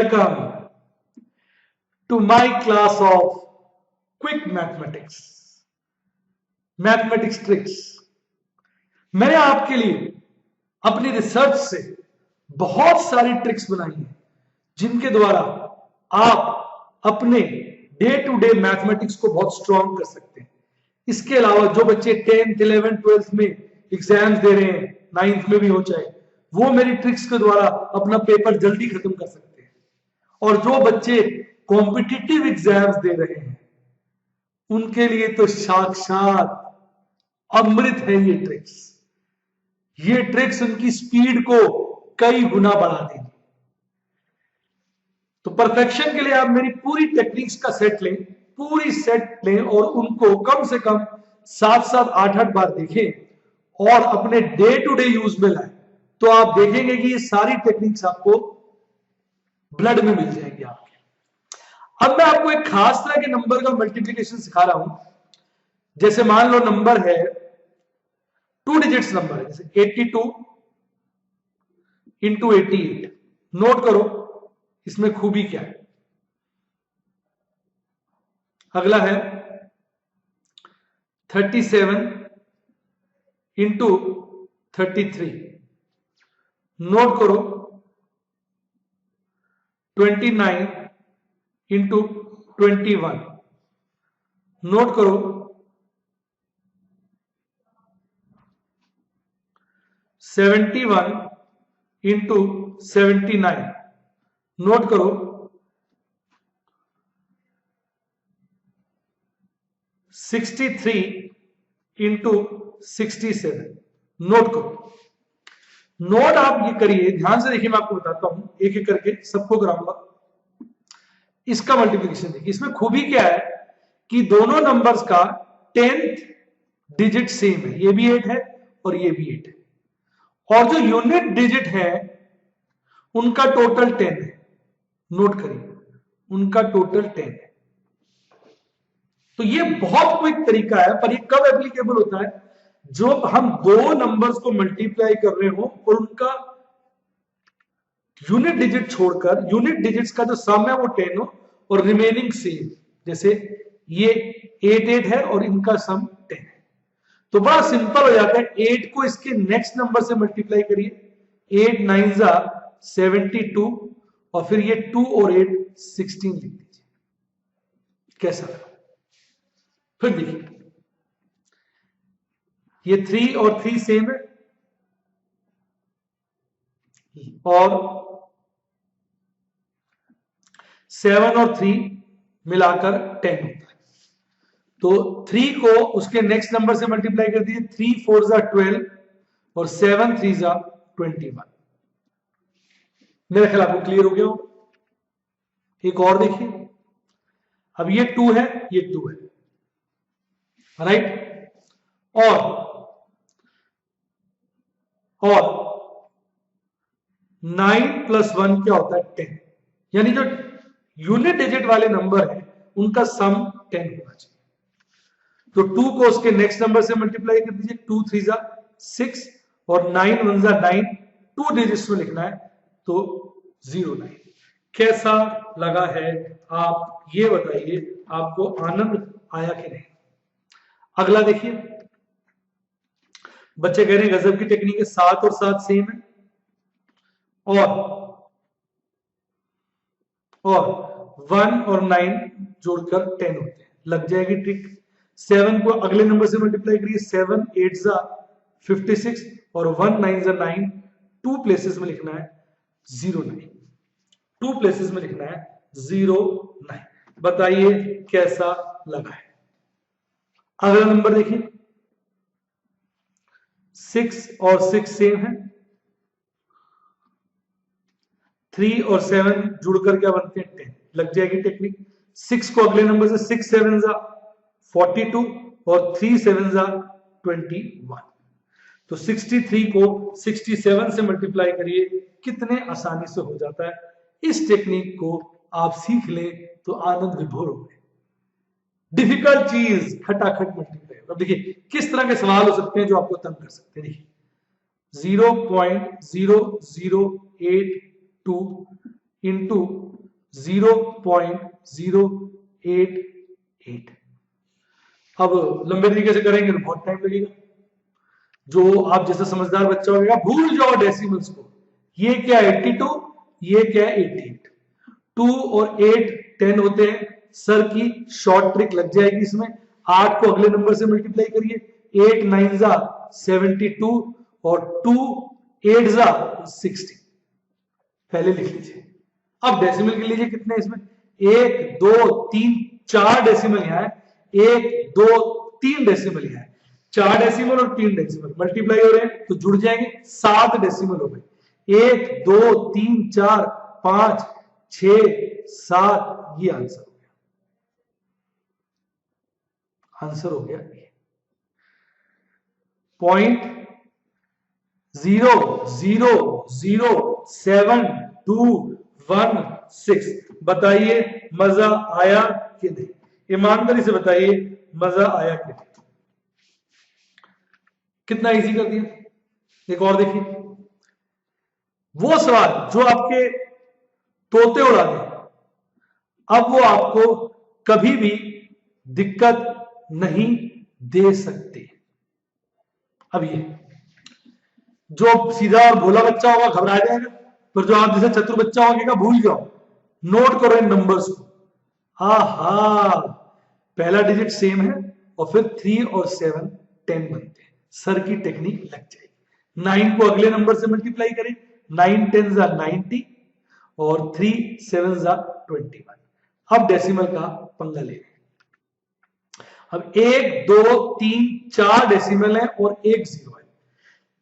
Welcome to my class of quick mathematics, mathematics tricks. मैंने आपके लिए अपनी रिसर्च से बहुत सारी ट्रिक्स बनाई हैं जिनके द्वारा आप अपने डे टू डे मैथमेटिक्स को बहुत स्ट्रॉन्ग कर सकते हैं। इसके अलावा जो बच्चे 10th 11th 12th में एग्जाम्स दे रहे हैं, 9th में भी हो चाहे, वो मेरी ट्रिक्स के द्वारा अपना पेपर जल्दी खत्म कर सकते हैं। और जो बच्चे कॉम्पिटिटिव एग्जाम्स दे रहे हैं उनके लिए तो साक्षात अमृत है ये ट्रिक्स। ये ट्रिक्स उनकी स्पीड को कई गुना बढ़ा देंगे। तो परफेक्शन के लिए आप मेरी पूरी टेक्निक्स का सेट लें, पूरी सेट लें और उनको कम से कम 7-7 8-8 बार देखें और अपने डे टू डे यूज में लाएं, तो आप देखेंगे कि ये सारी टेक्निक्स आपको ब्लड में मिल जाएंगी आपके। अब मैं आपको एक खास तरह के नंबर का मल्टीप्लिकेशन सिखा रहा हूं। जैसे मान लो नंबर है 2 डिजिट्स नंबर है, जैसे 82 इंटू 88। नोट करो इसमें खूबी क्या है। अगला है 37 इंटू 33। नोट करो 29 इंटू 21। नोट करो 71 इंटू 79। नोट करो 63 इंटू 67। नोट करो। नोट आप ये करिए, ध्यान से देखिए, मैं आपको बताता हूं एक एक करके सबको कराऊंगा। इसका मल्टीप्लिकेशन देखिए, इसमें खूबी क्या है कि दोनों नंबर्स का 10th डिजिट सेम है। ये भी 8 है और ये भी 8 है, और जो यूनिट डिजिट है उनका टोटल 10 है। नोट करिए, उनका टोटल 10 है। तो ये बहुत क्विक तरीका है, पर ये कब एप्लीकेबल होता है? जो हम दो नंबर्स को मल्टीप्लाई कर रहे हो और उनका यूनिट डिजिट छोड़कर, यूनिट डिजिट्स का जो सम है वो 10 हो और रिमेनिंग सेम। जैसे ये 8 है और इनका सम 10 है, तो बड़ा सिंपल हो जाता है। 8 को इसके नेक्स्ट नंबर से मल्टीप्लाई करिए, 8 9 जा 72, और फिर ये 2 और 8 16 लिख दीजिए। कैसा लगा? फिर देखिए, ये 3 और 3 सेम है और 7 और 3 मिलाकर 10 होता है। तो 3 को उसके नेक्स्ट नंबर से मल्टीप्लाई कर दीजिए, 3 4 जा 12 और 7 3 जा 21। मेरा ख्याल आपको क्लियर हो गया हो। एक और देखिए, अब ये 2 है, ये 2 है, राइट। और 9 प्लस 1 क्या होता है? 10। यानी जो यूनिट डिजिट वाले नंबर है उनका सम 10 होना चाहिए। तो 2 को उसके नेक्स्ट नंबर से मल्टीप्लाई कर दीजिए, 2 3 जा 6 और 9 1 जा 9, 2 डिजिट्स में लिखना है, तो 09। कैसा लगा है? आप ये बताइए, आपको आनंद आया कि नहीं? अगला देखिए, बच्चे कह रहे हैं गजब की टेक्निक है, 7 और 7 सेम है और 1 और 9 जोड़कर 10 होते हैं। लग जाएगी ट्रिक। 7 को अगले नंबर से मल्टीप्लाई करिए, 7 8 जा 56 और 1 9 जा 9, 2 प्लेसेस में लिखना है 09। 2 प्लेसेस में लिखना है 09। बताइए कैसा लगा है? अगला नंबर देखिए, 6 और 6 सेम है, 3 और 7 जुड़कर क्या बनते हैं? 10। लग जाएगी टेक्निक। 6 को अगले नंबर से 6 7 जा 42 और 3 7 जा 21। तो 63 को 67 से मल्टीप्लाई करिए, कितने आसानी से हो जाता है। इस टेक्निक को आप सीख लें तो आनंद विभोर हो गए। डिफिकल्ट चीज खटाखट मल्टीप्लाई। अब देखिए किस तरह के सवाल हो सकते हैं जो आपको तंग कर सकते हैं। देखिए 0.0082 इंटू 0.088। अब लंबे तरीके से करेंगे तो बहुत टाइम लगेगा। जो आप जैसा समझदार बच्चा होगा भूल जाओ डेसिमल्स को। ये क्या 82, ये क्या 88। 2 और 8 10 होते हैं। सर की शॉर्ट ट्रिक लग जाएगी इसमें। 8 को अगले नंबर से मल्टीप्लाई करिए। 8 9 जा 72 और 2 8 जा 60। पहले लिख लीजिए। अब डेसिमल के लीजिए कितने इसमें 1 2 3 4 डेसिमल यहां है। 1 2 3 डेसिमल यहां है। 4 डेसिमल और 3 डेसिमल मल्टीप्लाई हो रहे हैं तो जुड़ जाएंगे 7 डेसिमल हो गए। 1 2 3 4 5 6 7 ये आंसर हो गया। आंसर हो गया ये 0.00726। बताइए मजा आया कि नहीं? ईमानदारी से बताइए मजा आया कि नहीं? कितना इजी कर दिया। एक और देखिए, वो सवाल जो आपके तोते उड़ा दे, अब वो आपको कभी भी दिक्कत नहीं दे सकते। अब ये जो सीधा और भोला बच्चा होगा घबरा जाएगा, पर जो आप जैसे चतुर बच्चा होगा भूल जाओ, नोट करो इन नंबर्स को। आहा, पहला डिजिट सेम है और फिर 3 और 7 10 बनते हैं। सर की टेक्निक लग जाएगी। 9 को अगले नंबर से मल्टीप्लाई करें। 9 10 जा 90 और 3 7 जा 21। अब डेसिमल का पंगा ले। अब 1 2 3 4 डेसिमल है और 1 0 है।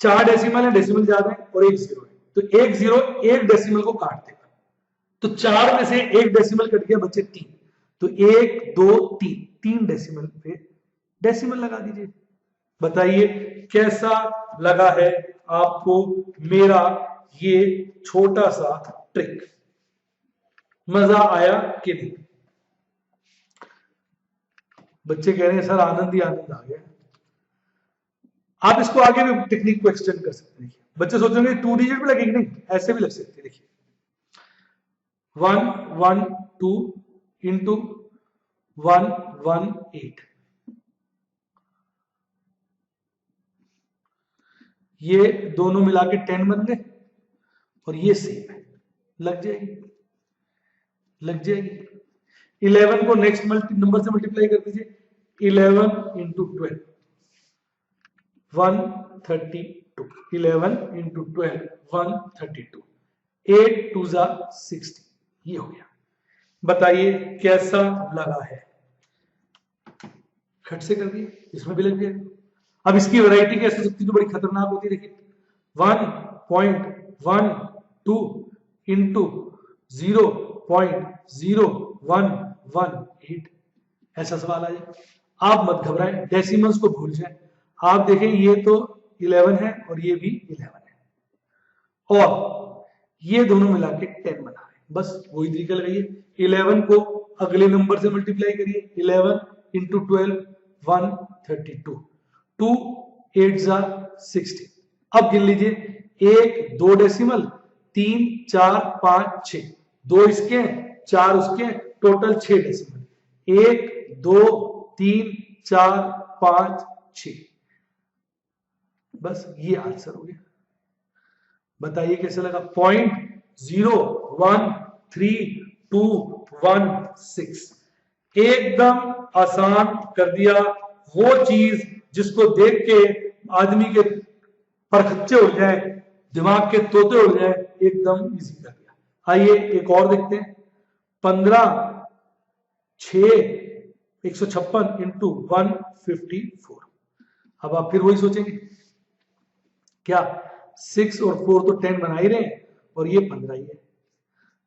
4 डेसिमल है, डेसिमल ज्यादा है और 1 0 है, तो 1 0 1 डेसिमल को काट देगा। तो 4 में से 1 डेसिमल कट गया, बचे 3। तो 1 2 3 3 डेसिमल पे डेसिमल लगा दीजिए। बताइए कैसा लगा है आपको मेरा ये छोटा सा ट्रिक? मजा आया कि नहीं? बच्चे कह रहे हैं सर आनंद ही आनंद आ गया। आप इसको आगे भी टेक्निक को एक्सटेंड कर सकते हैं। बच्चे सोचेंगे 2 डिजिट में लगेगी, नहीं ऐसे भी लग सकते हैं। देखिए 1 1 2 इंटू 1 1 8। ये दोनों मिला के 10 बन गए और ये सेम है, लग जाएगी लग जाएगी। 11 को नेक्स्ट नंबर से मल्टीप्लाई कर दीजिए। 11 इंटू 12 132। 11 इंटू 12 132। 8 2 जा 60। ये हो गया। बताइए कैसा लगा है? खट से कर दिए, इसमें भी लग गया। अब इसकी वैरायटी कैसे हो सकती है? बड़ी खतरनाक होती है। देखिए 1.12 इंटू 0.0118। ऐसा सवाल आ जाए। आप मत घबराएं, डेसिमल्स को भूल जाएं। आप देखें ये तो 11 है और ये भी 11 है और ये दोनों मिला के 10 बना रहे हैं। बस वही तरीका लगाइए। 11 को अगले नंबर से मल्टीप्लाई करिए। 11 इंटू 12 132। 2 8 जा 60। अब गिन लीजिए 1 2 डेसिमल 3 4 5 6। 2 इसके 4 उसके, टोटल 6 डेसिमल। 1 2 3 4 5 6। बस ये आंसर हो गया। बताइए कैसे लगा? 0.01321 एकदम आसान कर दिया। वो चीज जिसको देख के आदमी के परखच्चे उड़ जाए, दिमाग के तोते उड़ जाए, एकदम इजी कर दिया। आइए एक और देखते हैं। 15 6 156 इंटू 154। अब आप फिर वही सोचेंगे क्या 6 और 4 तो 10 बना ही रहे हैं और ये 15 ही है,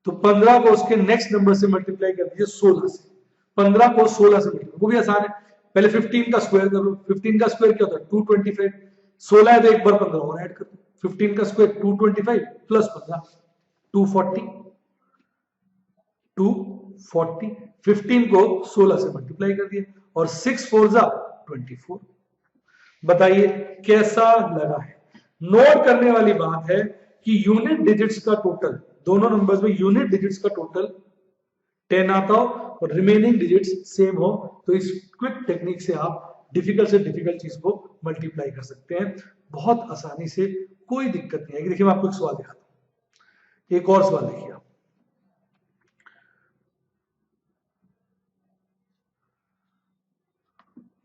तो 15 को उसके नेक्स्ट नंबर से मल्टीप्लाई कर दीजिए 16 से। 15 को 16 से मल्टीप्लाई, वो भी आसान है। पहले 15 का स्क्वायर कर लो। 15 का स्क्वायर क्या होता है? 225। 16 है तो एक बार 15 और ऐड कर दो। 15 का स्क्वायर 225 प्लस 15 240। 240 15 को 16 से मल्टीप्लाई कर दिया और 6 4 जा 24। बताइए कैसा लगा है? नोट करने वाली बात है कि यूनिट डिजिट्स का टोटल दोनों नंबर्स में यूनिट डिजिट्स का टोटल 10 आता हो और रिमेनिंग डिजिट्स सेम हो, तो इस क्विक टेक्निक से आप डिफिकल्ट से डिफिकल्ट चीज को मल्टीप्लाई कर सकते हैं बहुत आसानी से, कोई दिक्कत नहीं आएगी। देखिए मैं आपको एक सवाल दिखाता हूं, एक और सवाल देखिए आप,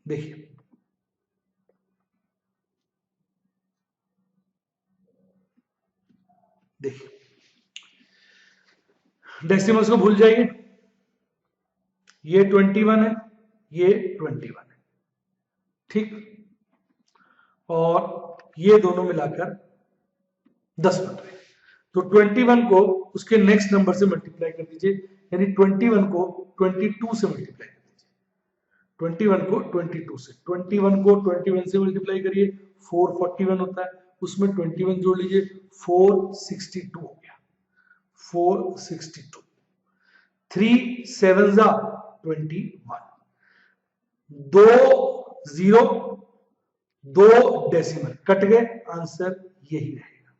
देखिए देखिए डेसिमल्स को भूल जाइए, ये 21 है, ये 21 है, ठीक, और ये दोनों मिलाकर 10 बन रहे हैं। तो 21 को उसके नेक्स्ट नंबर से मल्टीप्लाई कर दीजिए, यानी 21 को 22 से मल्टीप्लाई कर दीजिए, 21 को 22 से, 21 को 21 से मल्टीप्लाई करिए 441 होता है, उसमें 21 जोड़ लीजिए 462 हो गया, 462, 3 7 21, 2 0 2 डेसिमल कट गए, आंसर यही रहेगा,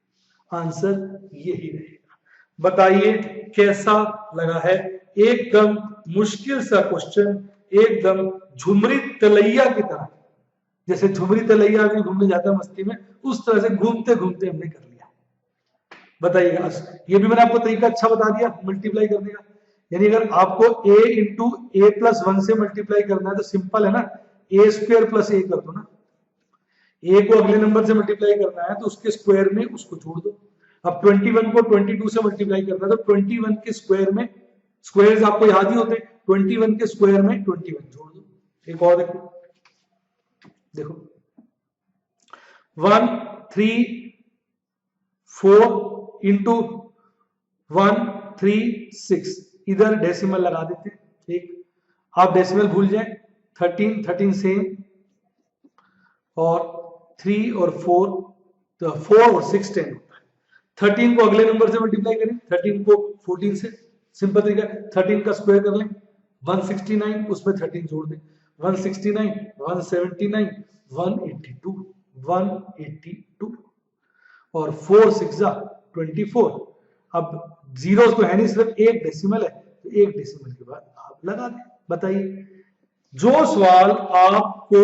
आंसर यही रहेगा। बताइए कैसा लगा है, एकदम मुश्किल सा क्वेश्चन, एकदम झुमरी तलैया की तरह, जैसे झुमरी तलैया भी घूमने जाता है मस्ती में, उस तरह से घूमते घूमते हमने कर लिया। बताइएगा, ये भी मैंने आपको तरीका अच्छा बता दिया मल्टीप्लाई करने का, यानी अगर आपको a इंटू ए प्लस 1 से मल्टीप्लाई करना है तो सिंपल है ना, ए स्क्वायर प्लस ए कर दो ना, ए को अगले नंबर से मल्टीप्लाई करना है तो उसके स्क्वायर में उसको जोड़ दो। अब 21 को 22 से मल्टीप्लाई करना है तो 21 के स्क्वायर में, स्क्वायर्स आपको याद ही होते हैं, 21 के स्क्वायर में 21 जोड़ दो। एक और देखो, देखो 1 3 4 इंटू 1 3 6, इधर डेसिमल लगा देते हैं, ठीक, आप डेसिमल भूल जाए, 13 13 सेम, और 3 और 4, तो 4 और 6 10 होता है। 13 को अगले नंबर से मल्टीप्लाई करें, 13 को 14 से, सिंपल तरीका, 13 का स्क्वायर कर लें 169, उसमें 13 जोड़ दें, 169 179 182 182, और 4 6 24। अब जीरोस तो है नहीं, सिर्फ एक डेसिमल है, तो एक डेसिमल के बाद आप लगा दें। बताइए, जो सवाल आपको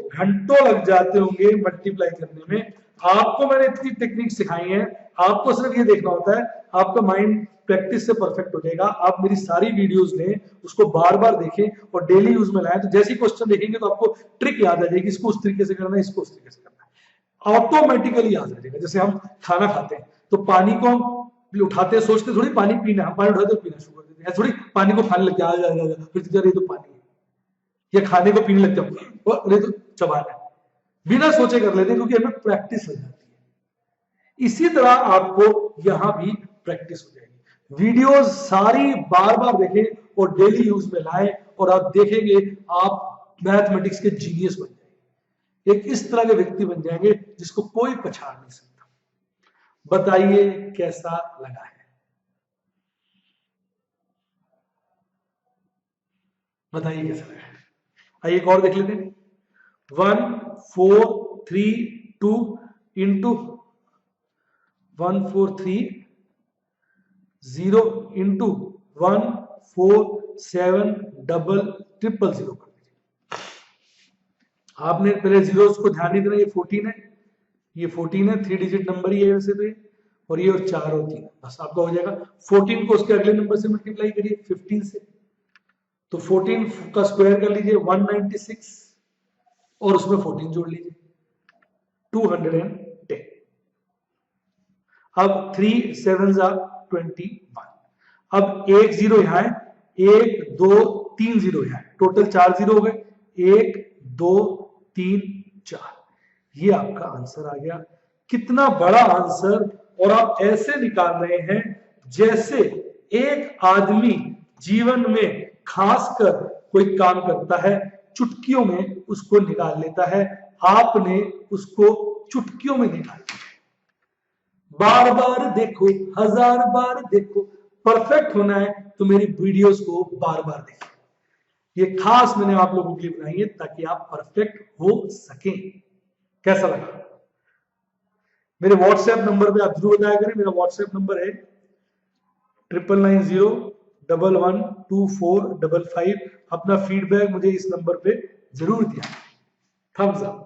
घंटों लग जाते होंगे मल्टीप्लाई करने में, आपको मैंने इतनी टेक्निक सिखाई है, आपको सिर्फ ये देखना होता है, आपका माइंड प्रैक्टिस से परफेक्ट हो जाएगा। आप मेरी सारी वीडियोस लें, उसको बार बार देखें और डेली यूज में लाएं, तो जैसे ही क्वेश्चन देखेंगे तो आपको ट्रिक याद आ जाएगी, इसको उस तरीके से करना है, इसको उस तरीके से करना है, ऑटोमेटिकली याद आ जाएगा। जैसे हम खाना खाते हैं तो पानी को हम उठाते हैं, सोचते थोड़ी पानी पीना, हम पानी उठाते पीना शुरू कर देते हैं, थोड़ी पानी को खाने लगते हैं, फिर ये तो पानी है, या खाने को पीने लगते हो, अरे तो चबाना है, बिना सोचे कर लेते हैं, क्योंकि हमें प्रैक्टिस हो जाती है। इसी तरह आपको यहां भी प्रैक्टिस हो जाएगी। वीडियोस सारी बार बार देखें और डेली यूज में लाएं, और आप देखेंगे आप मैथमेटिक्स के जीनियस बन जाएंगे, एक इस तरह के व्यक्ति बन जाएंगे जिसको कोई पछाड़ नहीं सकता। बताइए कैसा लगा है, बताइए कैसा लगा है। आइए एक और देख लेते हैं, 1 4 3 2 इंटू 1 4 3 0 इंटू 1 4 7 डबल ट्रिपल 0 कर दीजिए। आपने पहले जीरोस को ध्यान नहीं देना, ये 14 है, ये 14 है, 3 डिजिट नंबर ही है वैसे तो ये, और ये और 4 और 3, बस आपका हो जाएगा। 14 को उसके अगले नंबर से मल्टीप्लाई करिए 15 से, तो 14 का स्क्वायर कर लीजिए 196, और उसमें 14 जोड़ लीजिए 210। अब 3 7 21, अब एक जीरो यहां है, 1 2 3 जीरो यहां है, टोटल 4 जीरो हो गए, 1 2 3 4, ये आपका आंसर आ गया। कितना बड़ा आंसर, और आप ऐसे निकाल रहे हैं जैसे एक आदमी जीवन में खासकर कोई काम करता है, चुटकियों में उसको निकाल लेता है, आपने उसको चुटकियों में निकाल लिया। बार बार देखो, 1000 बार देखो, परफेक्ट होना है तो मेरी वीडियोस को बार बार देखिए, ये खास मैंने आप लोगों के लिए बनाई है ताकि आप परफेक्ट हो सकें। कैसा लगा? मेरे व्हाट्सएप नंबर पे आप जरूर बताया करें, मेरा व्हाट्सएप नंबर है 9990112455। अपना फीडबैक मुझे इस नंबर पे जरूर दिया। Thumbs up.